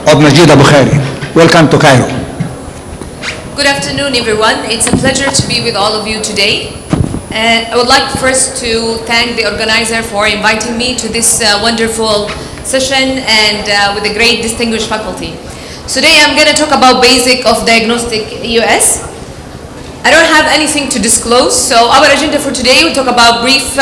of Majidah Bukhari. Welcome to Cairo. Good afternoon, everyone. It's a pleasure to be with all of you today. I would like first to thank the organizer for inviting me to this wonderful session and with a great distinguished faculty. Today I'm going to talk about basic of Diagnostic EUS. I don't have anything to disclose, so our agenda for today will talk about brief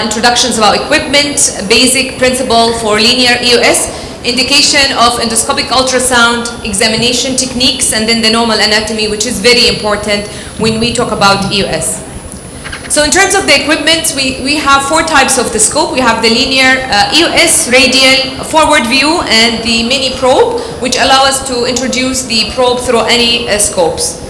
introductions about equipment, basic principle for linear EUS, indication of endoscopic ultrasound, examination techniques, and then the normal anatomy, which is very important when we talk about EUS. So in terms of the equipment, we have four types of the scope. We have the linear EUS, radial, forward view, and the mini probe, which allow us to introduce the probe through any scopes.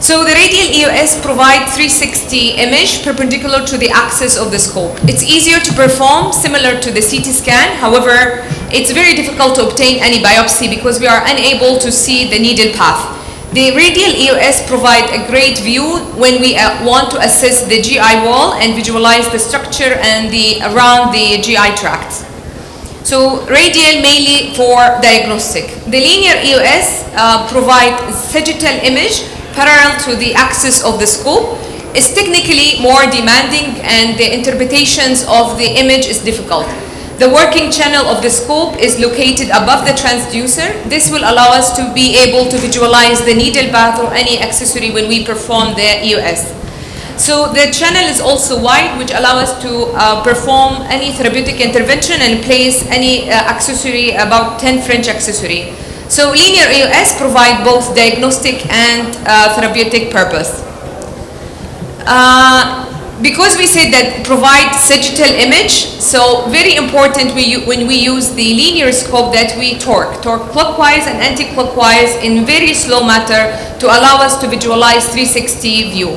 So the radial EUS provide 360 image perpendicular to the axis of the scope. It's easier to perform, similar to the CT scan. However, it's very difficult to obtain any biopsy because we are unable to see the needle path. The radial EUS provide a great view when we want to assess the GI wall and visualize the structure and around the GI tract. So radial mainly for diagnostic. The linear EUS provide sagittal image parallel to the axis of the scope. Is technically more demanding and the interpretations of the image is difficult. The working channel of the scope is located above the transducer. This will allow us to be able to visualize the needle path or any accessory when we perform the EUS. So the channel is also wide, which allows us to perform any therapeutic intervention and place any accessory, about 10 French accessory. So linear EUS provide both diagnostic and therapeutic purpose. Because we said that provide sagittal image, so very important when we use the linear scope that we torque clockwise and anti-clockwise in very slow matter to allow us to visualize 360 view.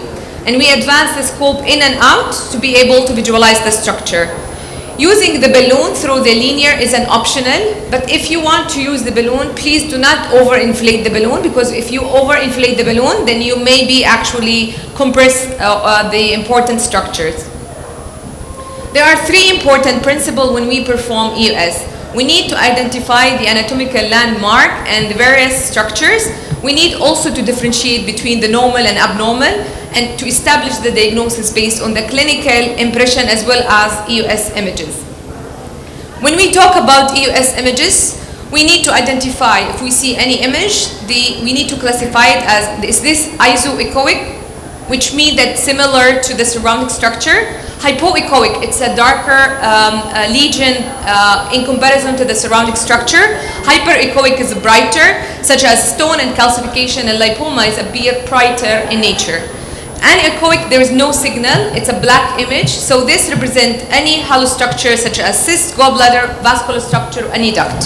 And we advance the scope in and out to be able to visualize the structure. Using the balloon through the linear is an optional, but if you want to use the balloon, please do not overinflate the balloon, because if you overinflate the balloon, then you may be actually compress the important structures. There are three important principles when we perform EUS. We need to identify the anatomical landmark and the various structures. We need also to differentiate between the normal and abnormal, and to establish the diagnosis based on the clinical impression as well as EUS images. When we talk about EUS images, we need to identify if we see any image, we need to classify it as, is this isoechoic, which means that similar to the surrounding structure. Hypoechoic, it's a darker lesion in comparison to the surrounding structure. Hyperechoic is brighter, such as stone and calcification, and lipoma is appear brighter in nature. Anechoic, there is no signal, it's a black image, so this represents any hollow structure such as cyst, gallbladder, vascular structure, any duct.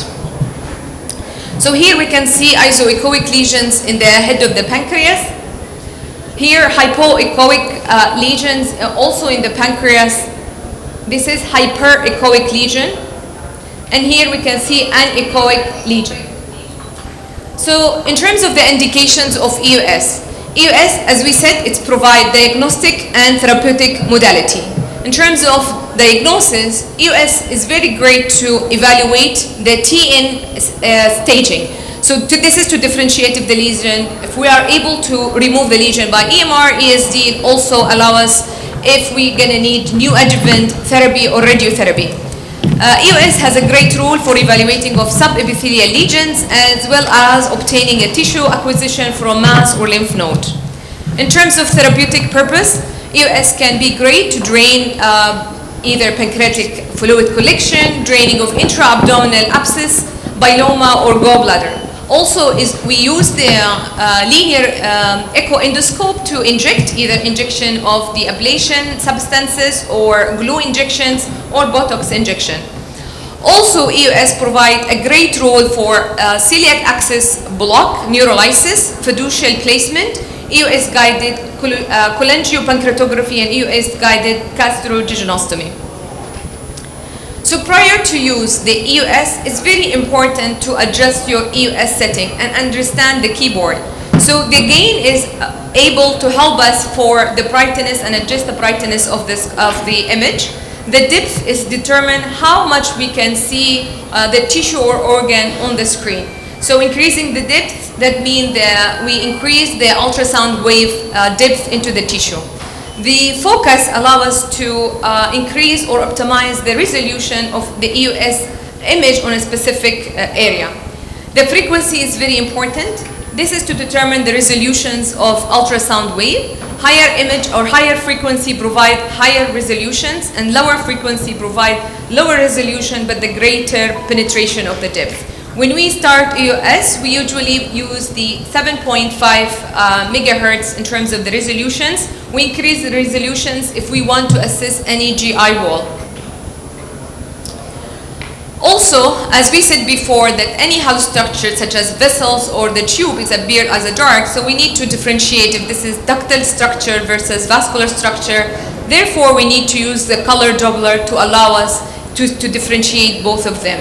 So here we can see isoechoic lesions in the head of the pancreas. Here hypoechoic lesions also in the pancreas. This is hyperechoic lesion. And here we can see anechoic lesion. So in terms of the indications of EUS, EUS, as we said, it's provide diagnostic and therapeutic modality. In terms of diagnosis, EUS is very great to evaluate the TN staging. So this is to differentiate if the lesion, if we are able to remove the lesion by EMR, ESD, it also allow us if we're gonna need new adjuvant therapy or radiotherapy. EUS has a great role for evaluating of subepithelial lesions as well as obtaining a tissue acquisition from mass or lymph node. In terms of therapeutic purpose, EUS can be great to drain either pancreatic fluid collection, draining of intra-abdominal abscess, biloma or gallbladder. Also, we use the linear echo endoscope to inject either injection of the ablation substances or glue injections or Botox injection. Also, EUS provide a great role for celiac axis block, neurolysis, fiducial placement, EUS guided cholangiopancreatography, and EUS guided gastrojejunectomy. So prior to use the EUS, it's very important to adjust your EUS setting and understand the keyboard. So the gain is able to help us for the brightness and adjust the brightness of the image. The depth is determined how much we can see the tissue or organ on the screen. So increasing the depth, that means that we increase the ultrasound wave depth into the tissue. The focus allows us to increase or optimize the resolution of the EUS image on a specific area. The frequency is very important. This is to determine the resolutions of ultrasound wave. Higher image or higher frequency provide higher resolutions, and lower frequency provide lower resolution but the greater penetration of the depth. When we start EUS, we usually use the 7.5 megahertz in terms of the resolutions. We increase the resolutions if we want to assess any GI wall. Also, as we said before, that any hollow structure such as vessels or the tube is appeared as a dark, so we need to differentiate if this is ductal structure versus vascular structure. Therefore, we need to use the color Doppler to allow us to differentiate both of them.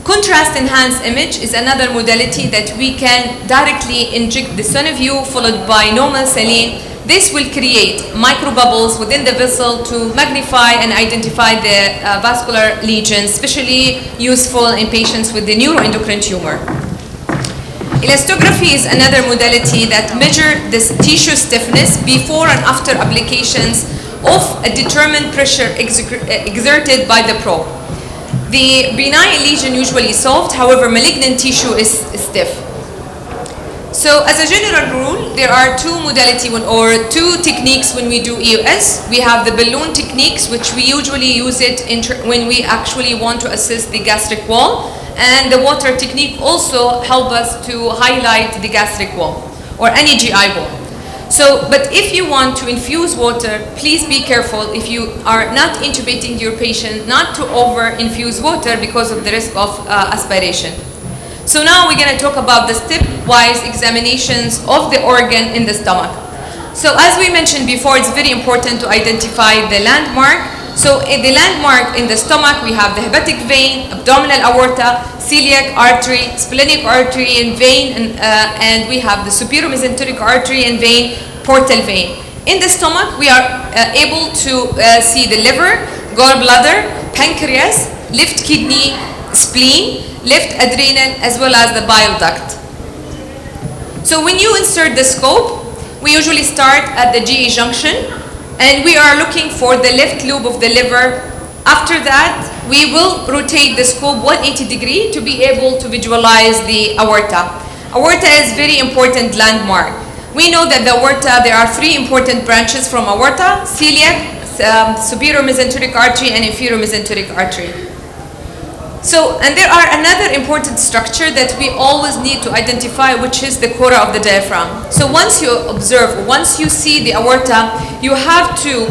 Contrast enhanced image is another modality that we can directly inject the sonoview followed by normal saline. This will create microbubbles within the vessel to magnify and identify the vascular lesions, especially useful in patients with the neuroendocrine tumor. Elastography is another modality that measures the tissue stiffness before and after applications of a determined pressure exerted by the probe. The benign lesion usually solved, however, malignant tissue is stiff. So as a general rule, there are two modalities or two techniques when we do EUS. We have the balloon techniques, which we usually use it when we actually want to assess the gastric wall. And the water technique also help us to highlight the gastric wall or any GI wall. So, but if you want to infuse water, please be careful if you are not intubating your patient not to over-infuse water because of the risk of aspiration. So now we're going to talk about the stepwise examinations of the organ in the stomach. So as we mentioned before, it's very important to identify the landmark. So in the landmark in the stomach, we have the hepatic vein, abdominal aorta, celiac artery, splenic artery and vein, and we have the superior mesenteric artery and vein, portal vein. In the stomach, we are able to see the liver, gallbladder, pancreas, left kidney, spleen, left adrenal, as well as the bile duct. So when you insert the scope, we usually start at the GE junction, and we are looking for the left lobe of the liver. After that, we will rotate the scope 180 degrees to be able to visualize the aorta. Aorta is very important landmark. We know that the aorta, there are three important branches from aorta: celiac, superior mesenteric artery, and inferior mesenteric artery. So, and there are another important structure that we always need to identify, which is the chora of the diaphragm. So once you observe, once you see the aorta, you have to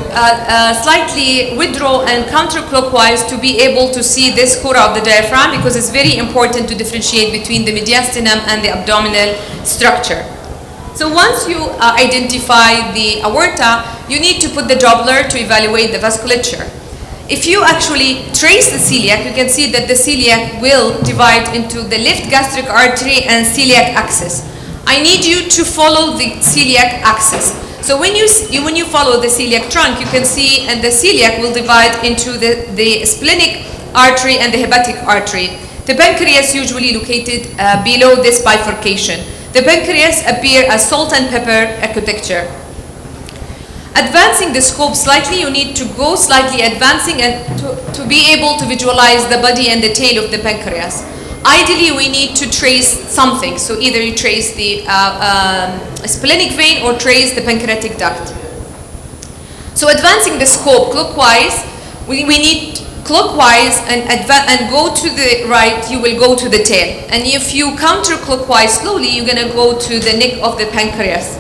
slightly withdraw and counterclockwise to be able to see this chora of the diaphragm, because it's very important to differentiate between the mediastinum and the abdominal structure. So once you identify the aorta, you need to put the Doppler to evaluate the vasculature. If you actually trace the celiac, you can see that the celiac will divide into the left gastric artery and celiac axis. I need you to follow the celiac axis. So when you follow the celiac trunk, you can see, and the celiac will divide into the splenic artery and the hepatic artery. The pancreas usually located below this bifurcation. The pancreas appear as salt and pepper architecture. Advancing the scope slightly, you need to go slightly advancing and to be able to visualize the body and the tail of the pancreas. Ideally, we need to trace something. So either you trace the splenic vein or trace the pancreatic duct. So advancing the scope clockwise, we need clockwise and go to the right, you will go to the tail. And if you counterclockwise slowly, you're going to go to the neck of the pancreas.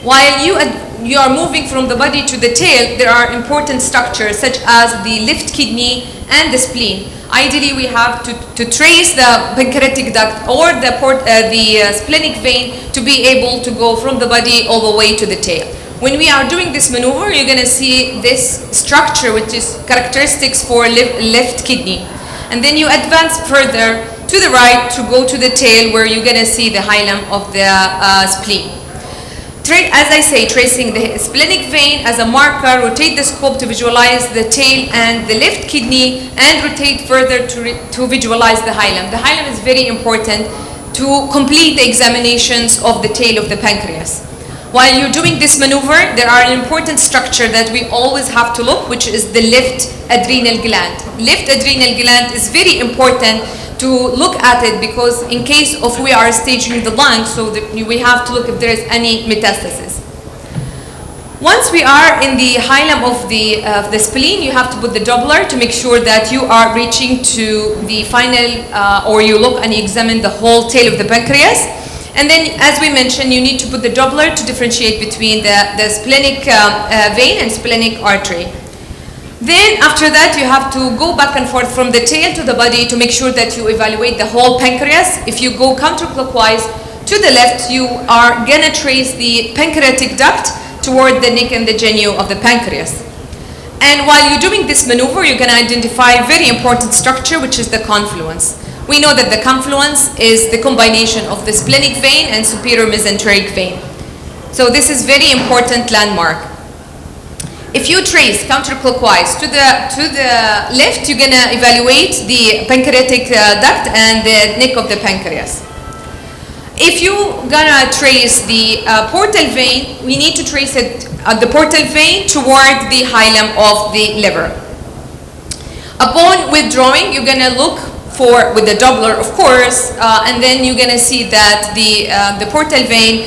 While you are moving from the body to the tail, there are important structures such as the left kidney and the spleen. Ideally, we have to trace the pancreatic duct or the splenic vein to be able to go from the body all the way to the tail. When we are doing this maneuver, you're going to see this structure, which is characteristics for left kidney. And then you advance further to the right to go to the tail, where you're going to see the hilum of the spleen. As I say, tracing the splenic vein as a marker, rotate the scope to visualize the tail and the left kidney, and rotate further to visualize the hilum. The hilum is very important to complete the examinations of the tail of the pancreas. While you're doing this maneuver, there are an important structure that we always have to look, which is the left adrenal gland. Left adrenal gland is very important to look at it, because in case of we are staging the lung, so that we have to look if there is any metastasis. Once we are in the hilum of the spleen, you have to put the Doppler to make sure that you are reaching to the final, or you look and you examine the whole tail of the pancreas. And then, as we mentioned, you need to put the Doppler to differentiate between the splenic vein and splenic artery. Then after that, you have to go back and forth from the tail to the body to make sure that you evaluate the whole pancreas. If you go counterclockwise to the left, you are gonna trace the pancreatic duct toward the neck and the genu of the pancreas. And while you're doing this maneuver, you're gonna identify a very important structure, which is the confluence. We know that the confluence is the combination of the splenic vein and superior mesenteric vein. So this is very important landmark. If you trace counterclockwise to the left, you're gonna evaluate the pancreatic duct and the neck of the pancreas. If you're gonna trace the portal vein, we need to trace it the portal vein toward the hilum of the liver. Upon withdrawing, you're gonna look for, with the Doppler of course, and then you're gonna see that the portal vein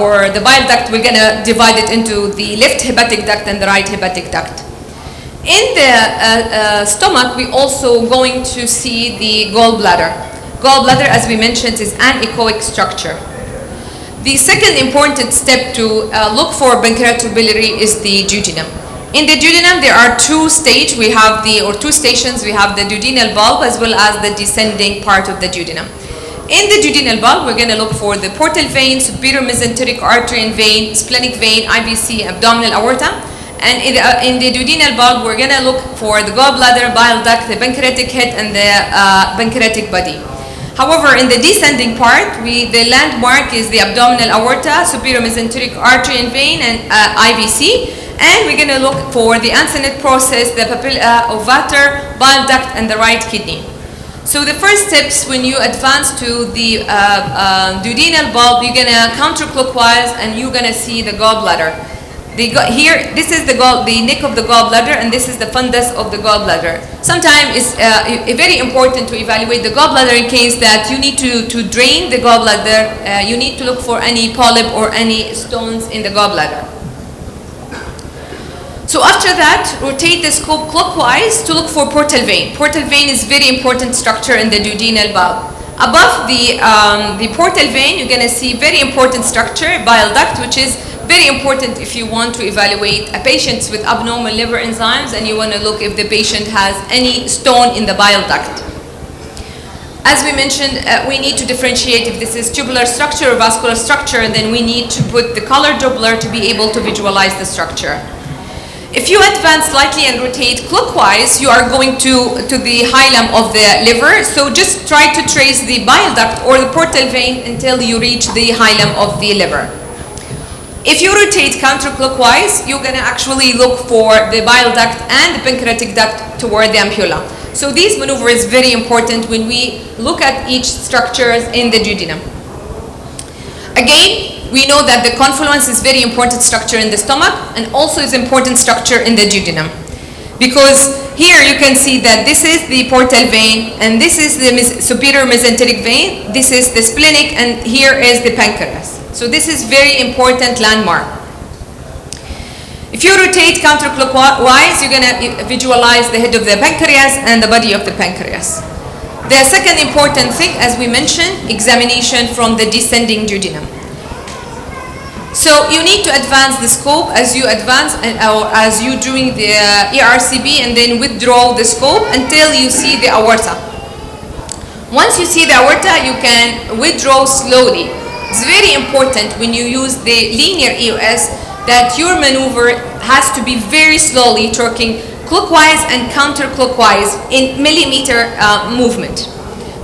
or the bile duct, we're gonna divide it into the left hepatic duct and the right hepatic duct. In the stomach, we also going to see the gallbladder. Gallbladder, as we mentioned, is an echoic structure. The second important step to look for pancreatobiliary is the duodenum. In the duodenum, there are two stations. We have two stations. We have the duodenal bulb as well as the descending part of the duodenum. In the duodenal bulb, we're going to look for the portal vein, superior mesenteric artery and vein, splenic vein, IVC, abdominal aorta. And in the duodenal bulb, we're going to look for the gallbladder, bile duct, the pancreatic head, and the pancreatic body. However, in the descending part, the landmark is the abdominal aorta, superior mesenteric artery and vein, and IVC. And we're going to look for the ansonate process, the papilla ovata, bile duct, and the right kidney. So the first steps when you advance to the duodenal bulb, you're going to counterclockwise and you're going to see the gallbladder. Here, this is the neck of the gallbladder, and this is the fundus of the gallbladder. Sometimes it's very important to evaluate the gallbladder in case that you need to drain the gallbladder. You need to look for any polyp or any stones in the gallbladder. So after that, rotate the scope clockwise to look for portal vein. Portal vein is very important structure in the duodenal bulb. Above the portal vein, you're going to see very important structure, bile duct, which is very important if you want to evaluate a patient with abnormal liver enzymes and you want to look if the patient has any stone in the bile duct. As we mentioned, we need to differentiate if this is tubular structure or vascular structure, and then we need to put the color Doppler to be able to visualize the structure. If you advance slightly and rotate clockwise, you are going to the hilum of the liver. So just try to trace the bile duct or the portal vein until you reach the hilum of the liver. If you rotate counterclockwise, you're going to actually look for the bile duct and the pancreatic duct toward the ampulla. So this maneuver is very important when we look at each structure in the duodenum. Again, we know that the confluence is very important structure in the stomach and also is important structure in the duodenum. Because here you can see that this is the portal vein and this is the superior mesenteric vein, this is the splenic, and here is the pancreas. So this is very important landmark. If you rotate counterclockwise, you're going to visualize the head of the pancreas and the body of the pancreas. The second important thing, as we mentioned, examination from the descending duodenum. So you need to advance the scope as you advance, or as you doing the ERCP, and then withdraw the scope until you see the aorta. Once you see the aorta, you can withdraw slowly. It's very important when you use the linear EUS that your maneuver has to be very slowly, torquing clockwise and counterclockwise in millimeter movement.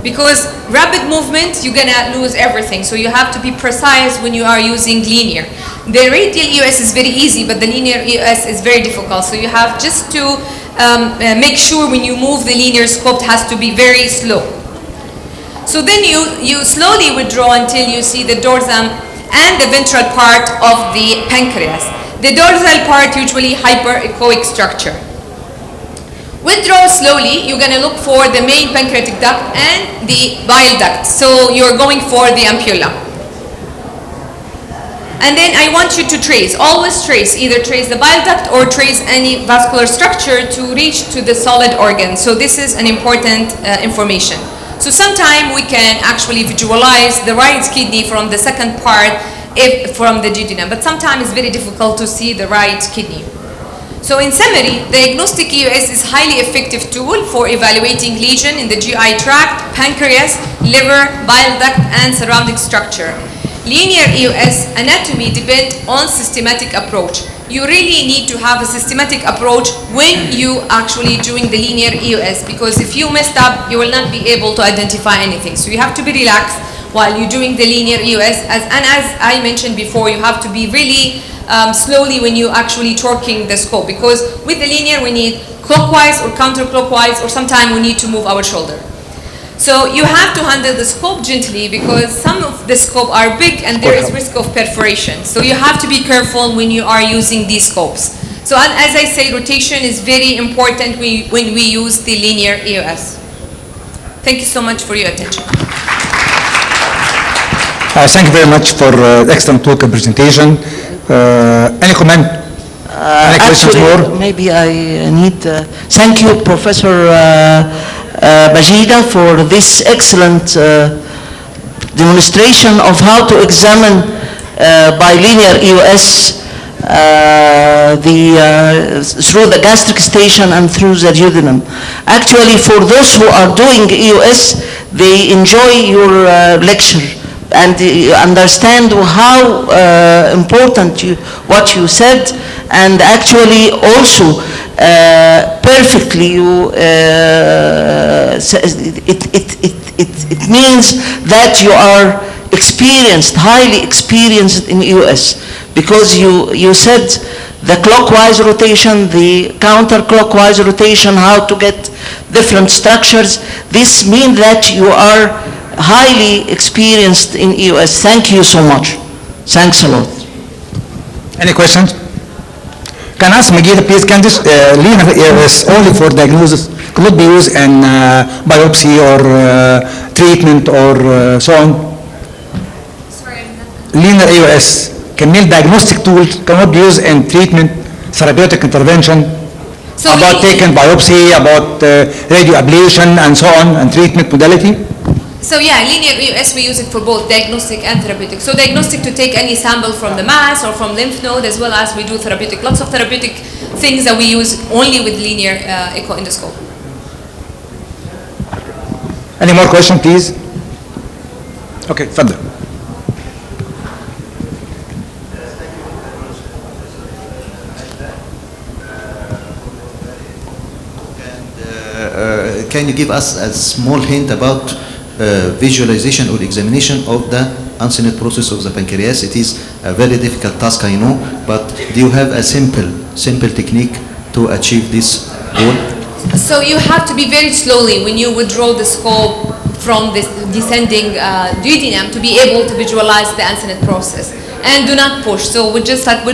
because rapid movement, you're gonna lose everything. So you have to be precise when you are using linear. The radial EUS is very easy, but the linear EUS is very difficult. So you have just to make sure when you move the linear scope, it has to be very slow. So then you slowly withdraw until you see the dorsum and the ventral part of the pancreas. The dorsal part usually hyperechoic structure. Withdraw slowly, you're going to look for the main pancreatic duct and the bile duct. So you're going for the ampulla. And then I want you to trace, always trace, either trace the bile duct or trace any vascular structure to reach to the solid organ. So this is an important information. So sometime we can actually visualize the right kidney from the second part from the duodenum, but sometimes it's very difficult to see the right kidney. So in summary, Diagnostic EUS is a highly effective tool for evaluating lesion in the GI tract, pancreas, liver, bile duct, and surrounding structure. Linear EUS anatomy depends on systematic approach. You really need to have a systematic approach when you actually doing the linear EUS, because if you messed up, you will not be able to identify anything. So you have to be relaxed while you're doing the linear EUS. And as I mentioned before, you have to be really slowly when you actually torquing the scope, because with the linear we need clockwise or counterclockwise, or sometimes we need to move our shoulder. So you have to handle the scope gently, because some of the scope are big and there is risk of perforation. So you have to be careful when you are using these scopes. So as I say, rotation is very important when we use the linear EUS. Thank you so much for your attention. Thank you very much for excellent talk and presentation. Any comment? Any questions more? Maybe I need. Thank you, Professor Majidah, for this excellent demonstration of how to examine by linear EUS through the gastric station and through the duodenum. Actually, for those who are doing EUS, they enjoy your lecture and understand how important what you said, and actually also perfectly it means that you are experienced, highly experienced in EUS, because you said the clockwise rotation, the counterclockwise rotation, how to get different structures. This means that you are highly experienced in EUS. Thank you so much. Thanks a lot. Any questions? Can I ask Majidah, please, can this linear EUS only for diagnosis, could it be used in biopsy or treatment or so on? Sorry, I'm not... Linear EUS, can be diagnostic tool, cannot be used in treatment, therapeutic intervention, So about taking biopsy, about radio ablation and so on, and treatment modality? So yeah, linear EUS, we use it for both diagnostic and therapeutic. So diagnostic to take any sample from the mass or from lymph node, as well as we do therapeutic. Lots of therapeutic things that we use only with linear echo endoscope. Any more questions, please? Okay, further. Can you give us a small hint about visualization or examination of the uncinate process of the pancreas? It is a very difficult task, I know, but do you have a simple technique to achieve this goal? So you have to be very slowly when you withdraw the scope from this descending duodenum to be able to visualize the uncinate process. And do not push. So we just like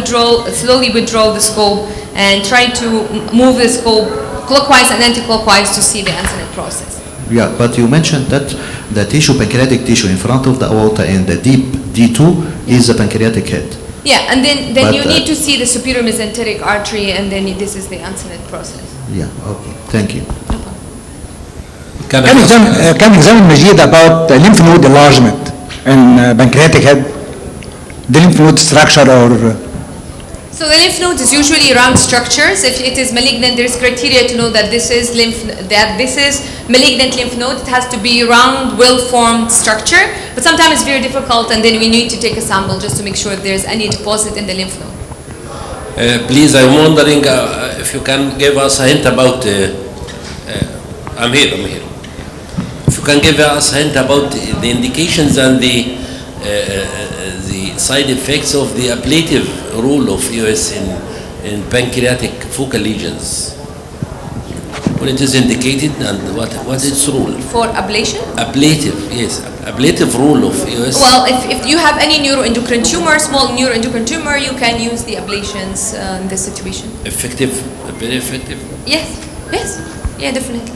slowly withdraw the scope and try to move the scope clockwise and anti-clockwise to see the uncinate process. Yeah, but you mentioned that the tissue, pancreatic tissue in front of the aorta in the deep D2 is the pancreatic head. Yeah, and then you need to see the superior mesenteric artery, and then this is the uncinate process. Yeah, okay, thank you. Can examine Majidah about lymph node enlargement in pancreatic head, the lymph node structure or... So the lymph node is usually round structures. If it is malignant, there is criteria to know that this is malignant lymph node. It has to be round, well-formed structure. But sometimes it's very difficult, and then we need to take a sample just to make sure if there's any deposit in the lymph node. Please, I'm wondering if you can give us a hint about. I'm here. If you can give us a hint about the indications and the side effects of the ablative role of EUS in pancreatic focal lesions. When it is indicated and what its role? For ablation? Ablative, yes. Ablative role of EUS. Well, if you have any neuroendocrine tumor, small neuroendocrine tumor, you can use the ablations in this situation. Effective, very effective. Yes, yes, yeah, definitely.